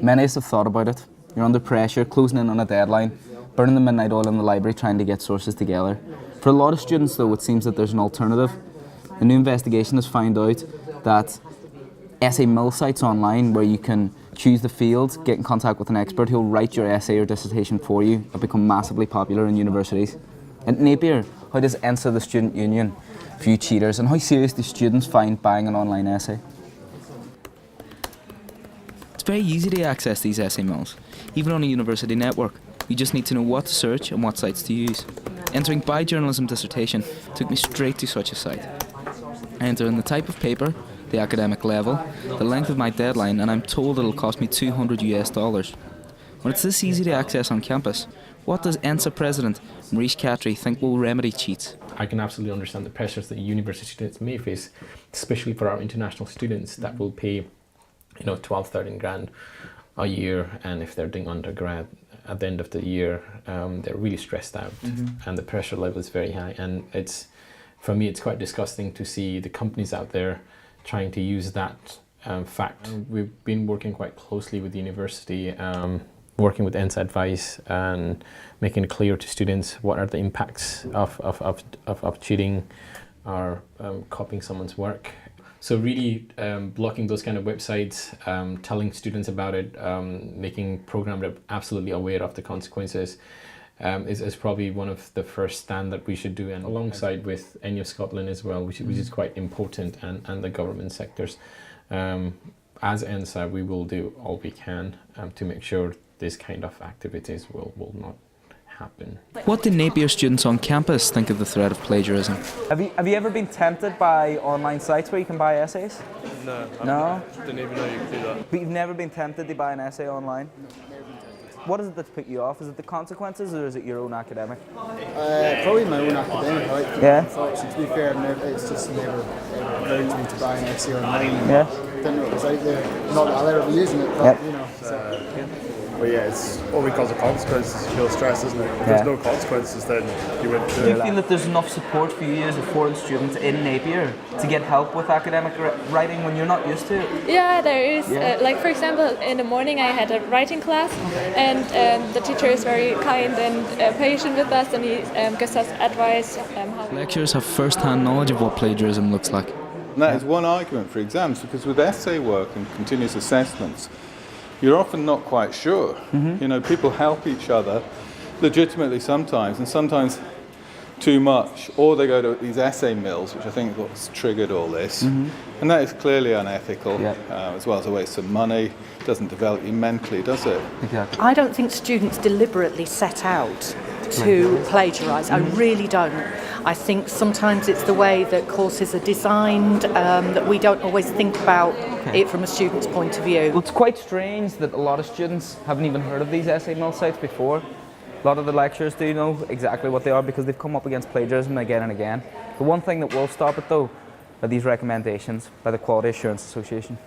Many of us have thought about it. You're under pressure, closing in on a deadline, burning the midnight oil in the library trying to get sources together. For a lot of students though, it seems that there's an alternative. A new investigation has found out that essay mill sites online where you can choose the field, get in contact with an expert who'll write your essay or dissertation for you, have become massively popular in universities. At Napier, how does EN4, the student union, view cheaters, and how serious do students find buying an online essay? It's very easy to access these essay mills, even on a university network. You just need to know what to search and what sites to use. Entering by journalism dissertation took me straight to such a site. I enter in the type of paper, the academic level, the length of my deadline, and I'm told it'll cost me $200. When it's this easy to access on campus, what does EN4 President Maurice Cattry think will remedy cheats? I can absolutely understand the pressures that university students may face, especially for our international students that will pay, 12, 13 grand a year, and if they're doing undergrad at the end of the year, they're really stressed out, and the pressure level is very high. And for me, it's quite disgusting to see the companies out there trying to use that fact. We've been working quite closely with the university, working with EN4 Advice and making it clear to students what are the impacts of cheating or copying someone's work. So really blocking those kind of websites, telling students about it, making programs absolutely aware of the consequences is probably one of the first stand that we should do, and alongside with EN4 Scotland as well, which is quite important, and the government sectors. As EN4, we will do all we can to make sure this kind of activities will not happen. What do Napier students on campus think of the threat of plagiarism? Have you ever been tempted by online sites where you can buy essays? No. No? Didn't even know you could do that. But you've never been tempted to buy an essay online? What is it that's put you off? Is it the consequences or is it your own academic? Probably my own academic. Yeah. To be fair, it's just never occurred to me to buy an essay online. Yeah. Didn't know it was out there. Not that I'll ever be using it, but But yeah, it's all because of consequences. You feel stress, isn't it? If there's no consequences, then you wouldn't do it. Do you feel that there's enough support for you as a foreign student in Napier to get help with academic writing when you're not used to it? Yeah, there is. Like for example, in the morning I had a writing class, and the teacher is very kind and patient with us, and he gives us advice. Lecturers have first-hand knowledge of what plagiarism looks like. And that is one argument for exams, because with essay work and continuous assessments, you're often not quite sure. People help each other legitimately sometimes, and sometimes too much, or they go to these essay mills, which I think is what's triggered all this, and that is clearly unethical, as well as a waste of money. Doesn't develop you mentally, does it? Exactly. I don't think students deliberately set out to plagiarise. I really don't. I think sometimes it's the way that courses are designed, that we don't always think about it from a student's point of view. Well, it's quite strange that a lot of students haven't even heard of these essay mill sites before. A lot of the lecturers do know exactly what they are because they've come up against plagiarism again and again. The one thing that will stop it though are these recommendations by the Quality Assurance Association.